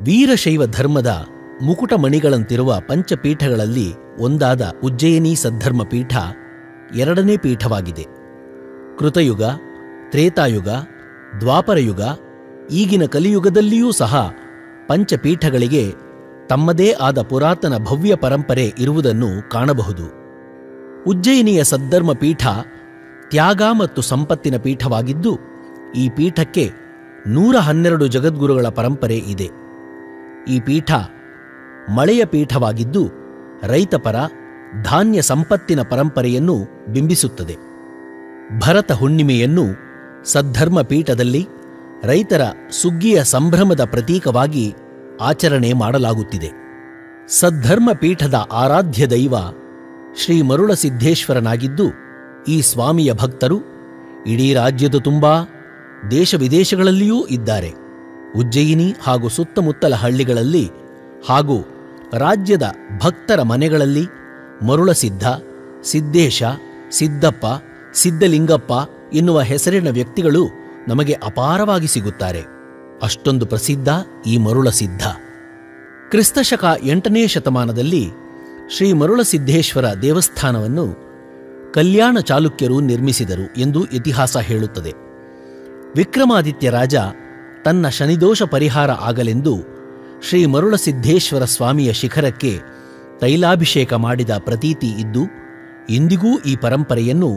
ವೀರಶೈವ ಧರ್ಮದ ಮುಕುಟಮಣಿಗಳಂತಿರುವ ಪಂಚಪೀಠಗಳಲ್ಲಿ ಒಂದಾದ ಉಜ್ಜಯಿನಿ ಸದ್ಧರ್ಮ ಪೀಠ ಎರಡನೇ ಪೀಠವಾಗಿದೆ. ಕೃತಯುಗ, ತ್ರೇತಾಯುಗ, ದ್ವಾಪರಯುಗ, ಈಗಿನ ಕಲಿಯುಗದಲ್ಲಿಯೂ ಸಹ ಪಂಚಪೀಠಗಳಿಗೆ ತಮ್ಮದೇ ಆದ ಪುರಾತನ ಭವ್ಯ ಪರಂಪರೆ ಇರುವುದನ್ನು ಕಾಣಬಹುದು. ಉಜ್ಜಯಿನಿಯ ಸದ್ಧರ್ಮ ಪೀಠ ತ್ಯಾಗ ಮತ್ತು ಸಂಪತ್ತಿನ ಪೀಠವಾಗಿದ್ದು, ಈ ಪೀಠಕ್ಕೆ 112 ಜಗದ್ಗುರುಗಳ ಪರಂಪರೆ ಇದೆ. ಈ ಪೀಠ ಮಳೆಯ ಪೀಠವಾಗಿದ್ದು, ರೈತಪರ ಧಾನ್ಯ ಸಂಪತ್ತಿನ ಪರಂಪರೆಯನ್ನು ಬಿಂಬಿಸುತ್ತದೆ. ಭರತ ಹುಣ್ಣಿಮೆಯನ್ನು ಸದ್ಧರ್ಮ ಪೀಠದಲ್ಲಿ ರೈತರ ಸುಗ್ಗಿಯ ಸಂಭ್ರಮದ ಪ್ರತೀಕವಾಗಿ ಆಚರಣೆ ಮಾಡಲಾಗುತ್ತಿದೆ. ಸದ್ಧರ್ಮ ಪೀಠದ ಆರಾಧ್ಯ ದೈವ ಶ್ರೀ ಮರುಳಸಿದ್ದೇಶ್ವರನಾಗಿದ್ದು, ಈ ಸ್ವಾಮಿಯ ಭಕ್ತರು ಇಡೀ ರಾಜ್ಯದ ತುಂಬಾ ದೇಶ ವಿದೇಶಗಳಲ್ಲಿಯೂ ಇದ್ದಾರೆ. ಉಜ್ಜಯಿನಿ ಹಾಗೂ ಸುತ್ತಮುತ್ತಲ ಹಳ್ಳಿಗಳಲ್ಲಿ ಹಾಗೂ ರಾಜ್ಯದ ಭಕ್ತರ ಮನೆಗಳಲ್ಲಿ ಮರುಳಸಿದ್ಧ, ಸಿದ್ದೇಶ, ಸಿದ್ದಪ್ಪ, ಸಿದ್ದಲಿಂಗಪ್ಪ ಎನ್ನುವ ಹೆಸರಿನ ವ್ಯಕ್ತಿಗಳು ನಮಗೆ ಅಪಾರವಾಗಿ ಸಿಗುತ್ತಾರೆ. ಅಷ್ಟೊಂದು ಪ್ರಸಿದ್ಧ ಈ ಮರುಳಸಿದ್ಧ. ಕ್ರಿಸ್ತಶಕ 8ನೇ ಶತಮಾನದಲ್ಲಿ ಶ್ರೀ ಮರುಳಸಿದ್ದೇಶ್ವರ ದೇವಸ್ಥಾನವನ್ನು ಕಲ್ಯಾಣ ಚಾಲುಕ್ಯರು ನಿರ್ಮಿಸಿದರು ಎಂದು ಇತಿಹಾಸ ಹೇಳುತ್ತದೆ. ವಿಕ್ರಮಾದಿತ್ಯ ರಾಜ ತನ್ನ ಶನಿದೋಷ ಪರಿಹಾರ ಆಗಲೆಂದು ಶ್ರೀ ಮರುಳಸಿದ್ದೇಶ್ವರ ಸ್ವಾಮಿಯ ಶಿಖರಕ್ಕೆ ತೈಲಾಭಿಷೇಕ ಮಾಡಿದ ಪ್ರತೀತಿ ಇದ್ದು, ಇಂದಿಗೂ ಈ ಪರಂಪರೆಯನ್ನು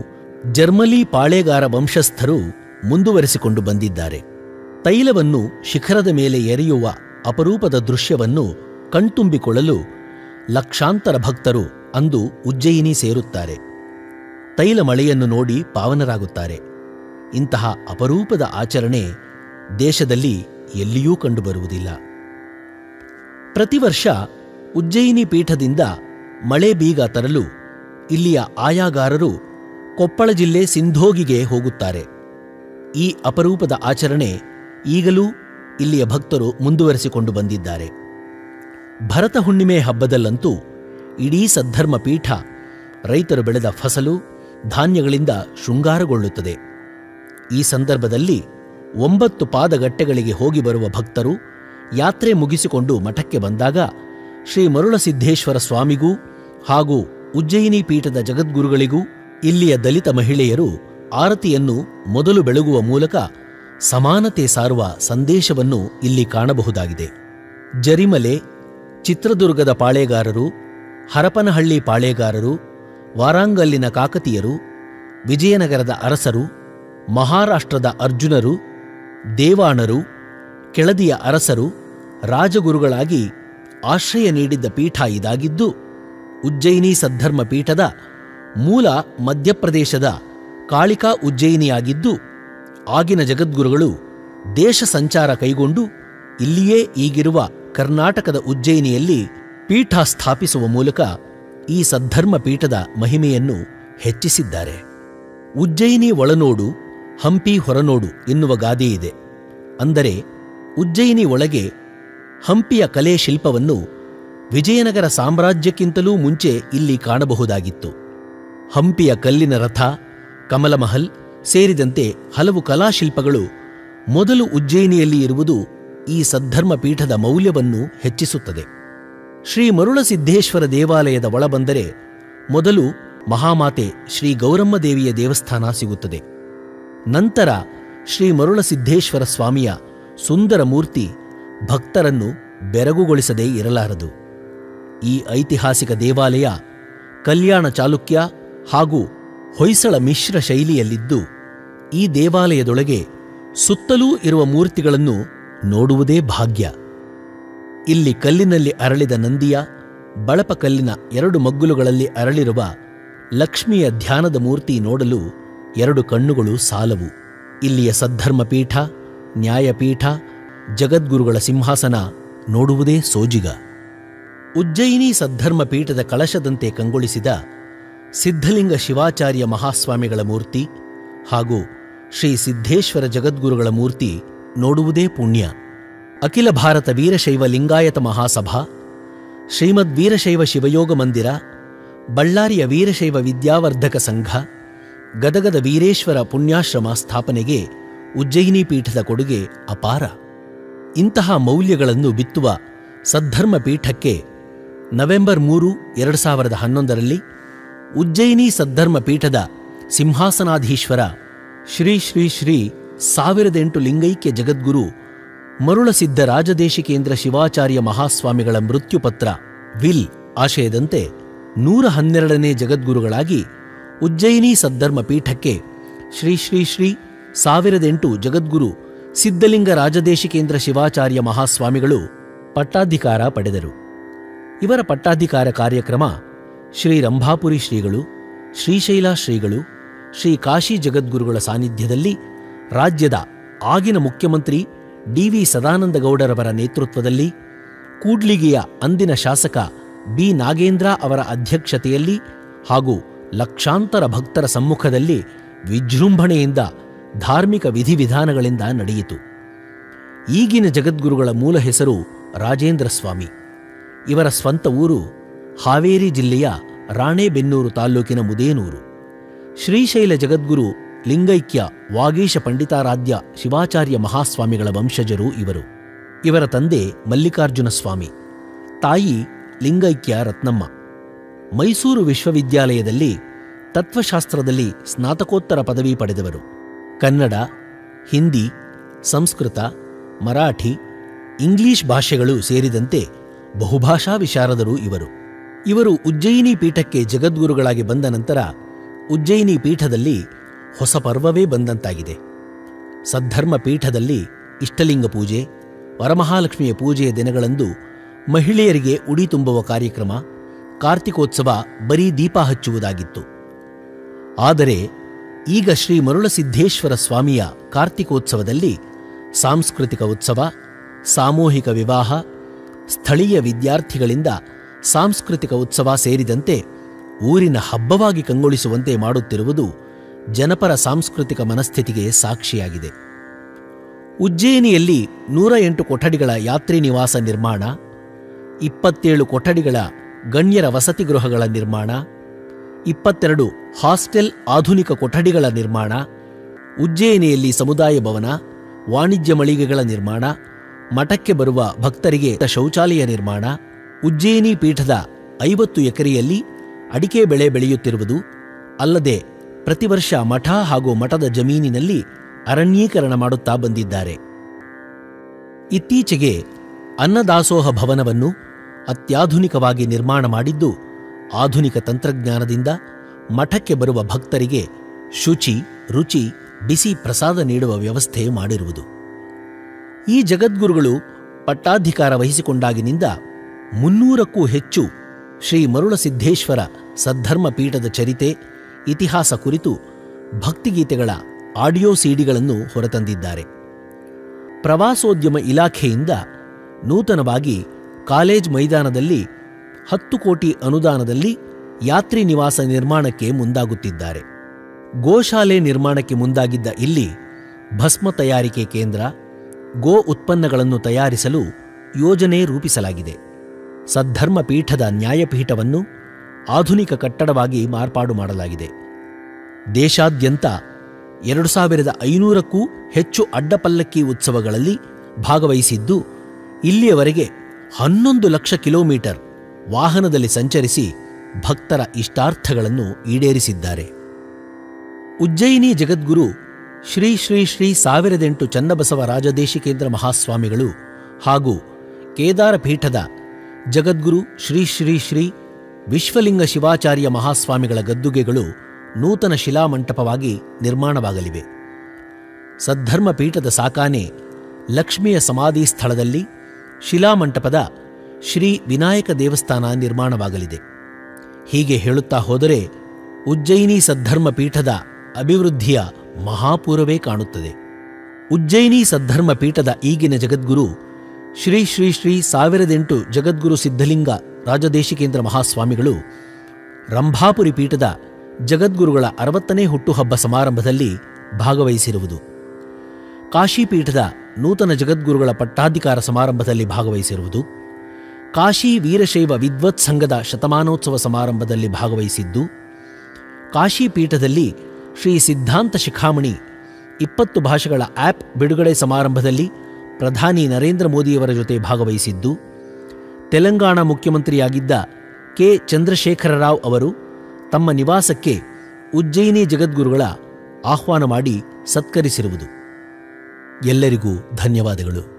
ಜರ್ಮಲಿ ಪಾಳೇಗಾರ ವಂಶಸ್ಥರು ಮುಂದುವರೆಸಿಕೊಂಡು ಬಂದಿದ್ದಾರೆ. ತೈಲವನ್ನು ಶಿಖರದ ಮೇಲೆ ಎರೆಯುವ ಅಪರೂಪದ ದೃಶ್ಯವನ್ನು ಕಣ್ತುಂಬಿಕೊಳ್ಳಲು ಲಕ್ಷಾಂತರ ಭಕ್ತರು ಅಂದು ಉಜ್ಜಯಿನಿ ಸೇರುತ್ತಾರೆ. ತೈಲ ಮಳೆಯನ್ನು ನೋಡಿ ಪಾವನರಾಗುತ್ತಾರೆ. ಇಂತಹ ಅಪರೂಪದ ಆಚರಣೆ ದೇಶದಲ್ಲಿ ಎಲ್ಲಿಯೂ ಕಂಡುಬರುವುದಿಲ್ಲ. ಪ್ರತಿವರ್ಷ ಉಜ್ಜಯಿನಿ ಪೀಠದಿಂದ ಮಳೆ ಬೀಗ ತರಲು ಇಲ್ಲಿಯ ಆಯಾಗಾರರು ಕೊಪ್ಪಳ ಜಿಲ್ಲೆ ಸಿಂಧೋಗಿಗೆ ಹೋಗುತ್ತಾರೆ. ಈ ಅಪರೂಪದ ಆಚರಣೆ ಈಗಲೂ ಇಲ್ಲಿಯ ಭಕ್ತರು ಮುಂದುವರೆಸಿಕೊಂಡು ಬಂದಿದ್ದಾರೆ. ಭರತ ಹುಣ್ಣಿಮೆ ಹಬ್ಬದಲ್ಲಂತೂ ಇಡೀ ಸದ್ಧರ್ಮ ಪೀಠ ರೈತರು ಬೆಳೆದ ಫಸಲು ಧಾನ್ಯಗಳಿಂದ ಶೃಂಗಾರಗೊಳ್ಳುತ್ತದೆ. ಈ ಸಂದರ್ಭದಲ್ಲಿ 9 ಪಾದಗಟ್ಟೆಗಳಿಗೆ ಹೋಗಿ ಬರುವ ಭಕ್ತರು ಯಾತ್ರೆ ಮುಗಿಸಿಕೊಂಡು ಮಠಕ್ಕೆ ಬಂದಾಗ ಶ್ರೀ ಮರುಳಸಿದ್ದೇಶ್ವರ ಸ್ವಾಮಿಗೂ ಹಾಗೂ ಉಜ್ಜಯಿನಿ ಪೀಠದ ಜಗದ್ಗುರುಗಳಿಗೂ ಇಲ್ಲಿಯ ದಲಿತ ಮಹಿಳೆಯರು ಆರತಿಯನ್ನು ಮೊದಲು ಬೆಳಗುವ ಮೂಲಕ ಸಮಾನತೆ ಸಾರುವ ಸಂದೇಶವನ್ನು ಇಲ್ಲಿ ಕಾಣಬಹುದಾಗಿದೆ. ಜರಿಮಲೆ, ಚಿತ್ರದುರ್ಗದ ಪಾಳೇಗಾರರು, ಹರಪನಹಳ್ಳಿ ಪಾಳೇಗಾರರು, ವಾರಾಂಗಲ್ಲಿನ ಕಾಕತಿಯರು, ವಿಜಯನಗರದ ಅರಸರು, ಮಹಾರಾಷ್ಟ್ರದ ಅರ್ಜುನರು, ದೇವಾಣರು, ಕೆಳದಿಯ ಅರಸರು ರಾಜಗುರುಗಳಾಗಿ ಆಶ್ರಯ ನೀಡಿದ್ದ ಪೀಠ ಇದಾಗಿದ್ದು, ಉಜ್ಜಯಿನಿ ಸದ್ಧರ್ಮ ಪೀಠದ ಮೂಲ ಮಧ್ಯಪ್ರದೇಶದ ಕಾಳಿಕಾ ಉಜ್ಜಯಿನಿಯಾಗಿದ್ದು, ಆಗಿನ ಜಗದ್ಗುರುಗಳು ದೇಶ ಸಂಚಾರ ಕೈಗೊಂಡು ಇಲ್ಲಿಯೇ ಈಗಿರುವ ಕರ್ನಾಟಕದ ಉಜ್ಜಯಿನಿಯಲ್ಲಿ ಪೀಠ ಸ್ಥಾಪಿಸುವ ಮೂಲಕ ಈ ಸದ್ಧರ್ಮ ಪೀಠದ ಮಹಿಮೆಯನ್ನು ಹೆಚ್ಚಿಸಿದ್ದಾರೆ. ಉಜ್ಜಯಿನಿ ಒಳನೋಡು, ಹಂಪಿ ಹೊರನೋಡು ಎನ್ನುವ ಗಾದೆಯಿದೆ. ಅಂದರೆ ಉಜ್ಜಯಿನಿ ಒಳಗೆ ಹಂಪಿಯ ಕಲೆ ಶಿಲ್ಪವನ್ನು ವಿಜಯನಗರ ಸಾಮ್ರಾಜ್ಯಕ್ಕಿಂತಲೂ ಮುಂಚೆ ಇಲ್ಲಿ ಕಾಣಬಹುದಾಗಿತ್ತು. ಹಂಪಿಯ ಕಲ್ಲಿನ ರಥ, ಕಮಲಮಹಲ್ ಸೇರಿದಂತೆ ಹಲವು ಕಲಾಶಿಲ್ಪಗಳು ಮೊದಲು ಉಜ್ಜಯಿನಿಯಲ್ಲಿ ಇರುವುದು ಈ ಸದ್ಧರ್ಮ ಪೀಠದ ಮೌಲ್ಯವನ್ನು ಹೆಚ್ಚಿಸುತ್ತದೆ. ಶ್ರೀ ಮರುಳಸಿದ್ದೇಶ್ವರ ದೇವಾಲಯದ ಒಳಬಂದರೆ ಮೊದಲು ಮಹಾಮಾತೆ ಶ್ರೀ ಗೌರಮ್ಮ ದೇವಿಯ ದೇವಸ್ಥಾನ ಸಿಗುತ್ತದೆ. ನಂತರ ಶ್ರೀ ಮರುಳಸಿದ್ದೇಶ್ವರ ಸ್ವಾಮಿಯ ಸುಂದರ ಮೂರ್ತಿ ಭಕ್ತರನ್ನು ಬೆರಗುಗೊಳಿಸದೇ ಇರಲಾರದು. ಈ ಐತಿಹಾಸಿಕ ದೇವಾಲಯ ಕಲ್ಯಾಣ ಚಾಲುಕ್ಯ ಹಾಗೂ ಹೊಯ್ಸಳ ಮಿಶ್ರ ಶೈಲಿಯಲ್ಲಿದ್ದು, ಈ ದೇವಾಲಯದೊಳಗೆ ಸುತ್ತಲೂ ಇರುವ ಮೂರ್ತಿಗಳನ್ನು ನೋಡುವುದೇ ಭಾಗ್ಯ. ಇಲ್ಲಿ ಕಲ್ಲಿನಲ್ಲಿ ಅರಳಿದ ನಂದಿಯ, ಬಳಪ ಕಲ್ಲಿನ 2 ಮಗ್ಗುಲುಗಳಲ್ಲಿ ಅರಳಿರುವ ಲಕ್ಷ್ಮಿಯ ಧ್ಯಾನದ ಮೂರ್ತಿ ನೋಡಲು 2 ಕಣ್ಣುಗಳು ಸಾಲವು. ಇಲ್ಲಿಯ ಸದ್ಧರ್ಮ ಪೀಠ, ನ್ಯಾಯಪೀಠ, ಜಗದ್ಗುರುಗಳ ಸಿಂಹಾಸನ ನೋಡುವುದೇ ಸೋಜಿಗ. ಉಜ್ಜಯಿನಿ ಸದ್ಧರ್ಮ ಪೀಠದ ಕಳಶದಂತೆ ಕಂಗೊಳಿಸಿದ ಸಿದ್ಧಲಿಂಗ ಶಿವಾಚಾರ್ಯ ಮಹಾಸ್ವಾಮಿಗಳ ಮೂರ್ತಿ ಹಾಗೂ ಶ್ರೀ ಸಿದ್ದೇಶ್ವರ ಜಗದ್ಗುರುಗಳ ಮೂರ್ತಿ ನೋಡುವುದೇ ಪುಣ್ಯ. ಅಖಿಲ ಭಾರತ ವೀರಶೈವ ಲಿಂಗಾಯತ ಮಹಾಸಭಾ, ಶ್ರೀಮದ್ ವೀರಶೈವ ಶಿವಯೋಗ ಮಂದಿರ, ಬಳ್ಳಾರಿಯ ವೀರಶೈವ ವಿದ್ಯಾವರ್ಧಕ ಸಂಘ, ಗದಗದ ವೀರೇಶ್ವರ ಪುಣ್ಯಾಶ್ರಮ ಸ್ಥಾಪನೆಗೆ ಉಜ್ಜಯಿನಿ ಪೀಠದ ಕೊಡುಗೆ ಅಪಾರ. ಇಂತಹ ಮೌಲ್ಯಗಳನ್ನು ಬಿತ್ತುವ ಸದ್ಧರ್ಮ ಪೀಠಕ್ಕೆ ನವೆಂಬರ್ 3, 2011ರಲ್ಲಿ ಉಜ್ಜಯಿನಿ ಸದ್ಧರ್ಮ ಪೀಠದ ಸಿಂಹಾಸನಾಧೀಶ್ವರ ಶ್ರೀ ಶ್ರೀ ಶ್ರೀ 1008 ಲಿಂಗೈಕ್ಯ ಜಗದ್ಗುರು ಮರುಳಸಿದ್ಧ ರಾಜದೇಶಿಕೇಂದ್ರ ಶಿವಾಚಾರ್ಯ ಮಹಾಸ್ವಾಮಿಗಳ ಮೃತ್ಯುಪತ್ರ ವಿಲ್ ಆಶಯದಂತೆ 112ನೇ ಜಗದ್ಗುರುಗಳಾಗಿ ಉಜ್ಜಯಿನಿ ಸದ್ಧರ್ಮ ಪೀಠಕ್ಕೆ ಶ್ರೀ ಶ್ರೀ ಶ್ರೀ 1008 ಜಗದ್ಗುರು ಸಿದ್ಧಲಿಂಗ ರಾಜದೇಶಿಕೇಂದ್ರ ಶಿವಾಚಾರ್ಯ ಮಹಾಸ್ವಾಮಿಗಳು ಪಟ್ಟಾಧಿಕಾರ ಪಡೆದರು. ಇವರ ಪಟ್ಟಾಧಿಕಾರ ಕಾರ್ಯಕ್ರಮ ಶ್ರೀ ರಂಭಾಪುರಿ ಶ್ರೀಗಳು, ಶ್ರೀಶೈಲ ಶ್ರೀಗಳು, ಶ್ರೀ ಕಾಶಿ ಜಗದ್ಗುರುಗಳ ಸಾನ್ನಿಧ್ಯದಲ್ಲಿ ರಾಜ್ಯದ ಆಗಿನ ಮುಖ್ಯಮಂತ್ರಿ ಡಿ.ವಿ. ಸದಾನಂದಗೌಡರವರ ನೇತೃತ್ವದಲ್ಲಿ ಕೂಡ್ಲಿಗಿಯ ಅಂದಿನ ಶಾಸಕ ಬಿ. ನಾಗೇಂದ್ರ ಅವರ ಅಧ್ಯಕ್ಷತೆಯಲ್ಲಿ ಹಾಗೂ ಲಕ್ಷಾಂತರ ಭಕ್ತರ ಸಮ್ಮುಖದಲ್ಲಿ ವಿಜೃಂಭಣೆಯಿಂದ ಧಾರ್ಮಿಕ ವಿಧಿವಿಧಾನಗಳಿಂದ ನಡೆಯಿತು. ಈಗಿನ ಜಗದ್ಗುರುಗಳ ಮೂಲ ಹೆಸರು ರಾಜೇಂದ್ರ ಸ್ವಾಮಿ. ಇವರ ಸ್ವಂತ ಊರು ಹಾವೇರಿ ಜಿಲ್ಲೆಯ ರಾಣೇಬೆನ್ನೂರು ತಾಲ್ಲೂಕಿನ ಮುದೇನೂರು. ಶ್ರೀಶೈಲ ಜಗದ್ಗುರು ಲಿಂಗೈಕ್ಯ ವಾಗೀಶ ಪಂಡಿತಾರಾಧ್ಯ ಶಿವಾಚಾರ್ಯ ಮಹಾಸ್ವಾಮಿಗಳ ವಂಶಜರು ಇವರು. ಇವರ ತಂದೆ ಮಲ್ಲಿಕಾರ್ಜುನ ಸ್ವಾಮಿ, ತಾಯಿ ಲಿಂಗೈಕ್ಯ ರತ್ನಮ್ಮ. ಮೈಸೂರು ವಿಶ್ವವಿದ್ಯಾಲಯದಲ್ಲಿ ತತ್ವಶಾಸ್ತ್ರದಲ್ಲಿ ಸ್ನಾತಕೋತ್ತರ ಪದವಿ ಪಡೆದವರು. ಕನ್ನಡ, ಹಿಂದಿ, ಸಂಸ್ಕೃತ, ಮರಾಠಿ, ಇಂಗ್ಲಿಷ್ ಭಾಷೆಗಳು ಸೇರಿದಂತೆ ಬಹುಭಾಷಾ ವಿಶಾರದರು ಇವರು. ಇವರು ಉಜ್ಜಯಿನಿ ಪೀಠಕ್ಕೆ ಜಗದ್ಗುರುಗಳಾಗಿ ಬಂದ ನಂತರ ಉಜ್ಜಯಿನಿ ಪೀಠದಲ್ಲಿ ಹೊಸ ಪರ್ವವೇ ಬಂದಂತಾಗಿದೆ. ಸದ್ಧರ್ಮ ಪೀಠದಲ್ಲಿ ಇಷ್ಟಲಿಂಗ ಪೂಜೆ, ವರಮಹಾಲಕ್ಷ್ಮಿಯ ಪೂಜೆಯ ದಿನಗಳಂದು ಮಹಿಳೆಯರಿಗೆ ಉಡಿ ತುಂಬುವ ಕಾರ್ಯಕ್ರಮ, ಕಾರ್ತಿಕೋತ್ಸವ ಬರೀ ದೀಪ ಹಚ್ಚುವುದಾಗಿತ್ತು. ಆದರೆ ಈಗ ಶ್ರೀ ಮರುಳಸಿದ್ದೇಶ್ವರ ಸ್ವಾಮಿಯ ಕಾರ್ತಿಕೋತ್ಸವದಲ್ಲಿ ಸಾಂಸ್ಕೃತಿಕ ಉತ್ಸವ, ಸಾಮೂಹಿಕ ವಿವಾಹ, ಸ್ಥಳೀಯ ವಿದ್ಯಾರ್ಥಿಗಳಿಂದ ಸಾಂಸ್ಕೃತಿಕ ಉತ್ಸವ ಸೇರಿದಂತೆ ಊರಿನ ಹಬ್ಬವಾಗಿ ಕಂಗೊಳಿಸುವಂತೆ ಮಾಡುತ್ತಿರುವುದು ಜನಪರ ಸಾಂಸ್ಕೃತಿಕ ಮನಸ್ಥಿತಿಗೆ ಸಾಕ್ಷಿಯಾಗಿದೆ. ಉಜ್ಜಯಿನಿಯಲ್ಲಿ 108 ಕೊಠಡಿಗಳ ಯಾತ್ರಿ ನಿವಾಸ ನಿರ್ಮಾಣ, 27 ಕೊಠಡಿಗಳ ಗಣ್ಯರ ವಸತಿ ಗೃಹಗಳ ನಿರ್ಮಾಣ, 22 ಹಾಸ್ಟೆಲ್ ಆಧುನಿಕ ಕೊಠಡಿಗಳ ನಿರ್ಮಾಣ, ಉಜ್ಜಯಿನಿಯಲ್ಲಿ ಸಮುದಾಯ ಭವನ, ವಾಣಿಜ್ಯ ಮಳಿಗೆಗಳ ನಿರ್ಮಾಣ, ಮಠಕ್ಕೆ ಬರುವ ಭಕ್ತರಿಗೆ ಶೌಚಾಲಯ ನಿರ್ಮಾಣ, ಉಜ್ಜಯಿನಿ ಪೀಠದ 50 ಎಕರೆಯಲ್ಲಿ ಅಡಿಕೆ ಬೆಳೆ ಬೆಳೆಯುತ್ತಿರುವುದು ಅಲ್ಲದೆ ಪ್ರತಿ ವರ್ಷ ಮಠ ಹಾಗೂ ಮಠದ ಜಮೀನಿನಲ್ಲಿ ಅರಣ್ಯೀಕರಣ ಮಾಡುತ್ತಾ ಬಂದಿದ್ದಾರೆ. ಇತ್ತೀಚೆಗೆ ಅನ್ನದಾಸೋಹ ಭವನವನ್ನು ಅತ್ಯಾಧುನಿಕವಾಗಿ ನಿರ್ಮಾಣ ಮಾಡಿದ್ದು ಆಧುನಿಕ ತಂತ್ರಜ್ಞಾನದಿಂದ ಮಠಕ್ಕೆ ಬರುವ ಭಕ್ತರಿಗೆ ಶುಚಿ, ರುಚಿ, ಬಿಸಿ ಪ್ರಸಾದ ನೀಡುವ ವ್ಯವಸ್ಥೆ ಮಾಡಿರುವುದು. ಈ ಜಗದ್ಗುರುಗಳು ಪಟ್ಟಾಧಿಕಾರ ವಹಿಸಿಕೊಂಡಾಗಿನಿಂದ 300ಕ್ಕೂ ಹೆಚ್ಚು ಶ್ರೀ ಮರುಳಸಿದ್ದೇಶ್ವರ ಸದ್ಧರ್ಮ ಪೀಠದ ಚರಿತೆ, ಇತಿಹಾಸ ಕುರಿತು ಭಕ್ತಿಗೀತೆಗಳ ಆಡಿಯೋ ಸಿಡಿಗಳನ್ನು ಹೊರತಂದಿದ್ದಾರೆ. ಪ್ರವಾಸೋದ್ಯಮ ಇಲಾಖೆಯಿಂದ ನೂತನವಾಗಿ ಕಾಲೇಜ್ ಮೈದಾನದಲ್ಲಿ 10 ಕೋಟಿ ಅನುದಾನದಲ್ಲಿ ಯಾತ್ರಿ ನಿವಾಸ ನಿರ್ಮಾಣಕ್ಕೆ ಮುಂದಾಗುತ್ತಿದ್ದಾರೆ. ಗೋಶಾಲೆ ನಿರ್ಮಾಣಕ್ಕೆ ಮುಂದಾಗಿದ್ದ ಇಲ್ಲಿ ಭಸ್ಮ ತಯಾರಿಕೆ ಕೇಂದ್ರ, ಗೋ ಉತ್ಪನ್ನಗಳನ್ನು ತಯಾರಿಸಲು ಯೋಜನೆ ರೂಪಿಸಲಾಗಿದೆ. ಸದ್ಧರ್ಮ ಪೀಠದ ನ್ಯಾಯಪೀಠವನ್ನು ಆಧುನಿಕ ಕಟ್ಟಡವಾಗಿ ಮಾರ್ಪಾಡು ಮಾಡಲಾಗಿದೆ. ದೇಶಾದ್ಯಂತ 2500ಕ್ಕೂ ಹೆಚ್ಚು ಅಡ್ಡಪಲ್ಲಕ್ಕಿ ಉತ್ಸವಗಳಲ್ಲಿ ಭಾಗವಹಿಸಿದ್ದು ಇಲ್ಲಿಯವರೆಗೆ 11 ಲಕ್ಷ ಕಿಲೋಮೀಟರ್ ವಾಹನದಲ್ಲಿ ಸಂಚರಿಸಿ ಭಕ್ತರ ಇಷ್ಟಾರ್ಥಗಳನ್ನು ಈಡೇರಿಸಿದ್ದಾರೆ. ಉಜ್ಜಯಿನಿ ಜಗದ್ಗುರು ಶ್ರೀ ಶ್ರೀ ಶ್ರೀ 1008 ಚನ್ನಬಸವ ರಾಜದೇಶಿಕೇಂದ್ರ ಮಹಾಸ್ವಾಮಿಗಳು ಹಾಗೂ ಕೇದಾರ ಪೀಠದ ಜಗದ್ಗುರು ಶ್ರೀ ಶ್ರೀ ಶ್ರೀ ವಿಶ್ವಲಿಂಗ ಶಿವಾಚಾರ್ಯ ಮಹಾಸ್ವಾಮಿಗಳ ಗದ್ದುಗೆಗಳು ನೂತನ ಶಿಲಾಮಂಟಪವಾಗಿ ನಿರ್ಮಾಣವಾಗಲಿವೆ. ಸದ್ಧರ್ಮ ಪೀಠದ ಸಾಕಾನೆ ಲಕ್ಷ್ಮಿಯ ಸಮಾಧಿ ಸ್ಥಳದಲ್ಲಿ ಶಿಲಾಮಂಟಪದ ಶ್ರೀ ವಿನಾಯಕ ದೇವಸ್ಥಾನ ನಿರ್ಮಾಣವಾಗಲಿದೆ. ಹೀಗೆ ಹೇಳುತ್ತಾ ಹೋದರೆ ಉಜ್ಜಯಿನಿ ಸದ್ಧರ್ಮ ಪೀಠದ ಅಭಿವೃದ್ಧಿಯ ಮಹಾಪೂರವೇ ಕಾಣುತ್ತದೆ. ಉಜ್ಜಯಿನಿ ಸದ್ಧರ್ಮ ಪೀಠದ ಈಗಿನ ಜಗದ್ಗುರು ಶ್ರೀ ಶ್ರೀ ಶ್ರೀ 1008 ಜಗದ್ಗುರು ಸಿದ್ಧಲಿಂಗ ರಾಜದೇಶಿಕೇಂದ್ರ ಮಹಾಸ್ವಾಮಿಗಳು ರಂಭಾಪುರಿ ಪೀಠದ ಜಗದ್ಗುರುಗಳ 60ನೇ ಹುಟ್ಟುಹಬ್ಬ ಸಮಾರಂಭದಲ್ಲಿ ಭಾಗವಹಿಸಿರುವುದು, ಕಾಶಿಪೀಠದ ನೂತನ ಜಗದ್ಗುರುಗಳ ಪಟ್ಟಾಧಿಕಾರ ಸಮಾರಂಭದಲ್ಲಿ ಭಾಗವಹಿಸಿರುವುದು, ಕಾಶಿ ವೀರಶೈವ ವಿದ್ವತ್ ಸಂಘದ ಶತಮಾನೋತ್ಸವ ಸಮಾರಂಭದಲ್ಲಿ ಭಾಗವಹಿಸಿದ್ದು, ಕಾಶಿಪೀಠದಲ್ಲಿ ಶ್ರೀ ಸಿದ್ಧಾಂತ ಶಿಖಾಮಣಿ 20 ಭಾಷೆಗಳ ಆ್ಯಪ್ ಬಿಡುಗಡೆ ಸಮಾರಂಭದಲ್ಲಿ ಪ್ರಧಾನಿ ನರೇಂದ್ರ ಮೋದಿಯವರ ಜೊತೆ ಭಾಗವಹಿಸಿದ್ದು, ತೆಲಂಗಾಣ ಮುಖ್ಯಮಂತ್ರಿಯಾಗಿದ್ದ ಕೆ ಚಂದ್ರಶೇಖರ ರಾವ್ ಅವರು ತಮ್ಮ ನಿವಾಸಕ್ಕೆ ಉಜ್ಜಯಿನಿ ಜಗದ್ಗುರುಗಳ ಆಹ್ವಾನ ಮಾಡಿ ಸತ್ಕರಿಸಿರುವುದು. ಎಲ್ಲರಿಗೂ ಧನ್ಯವಾದಗಳು.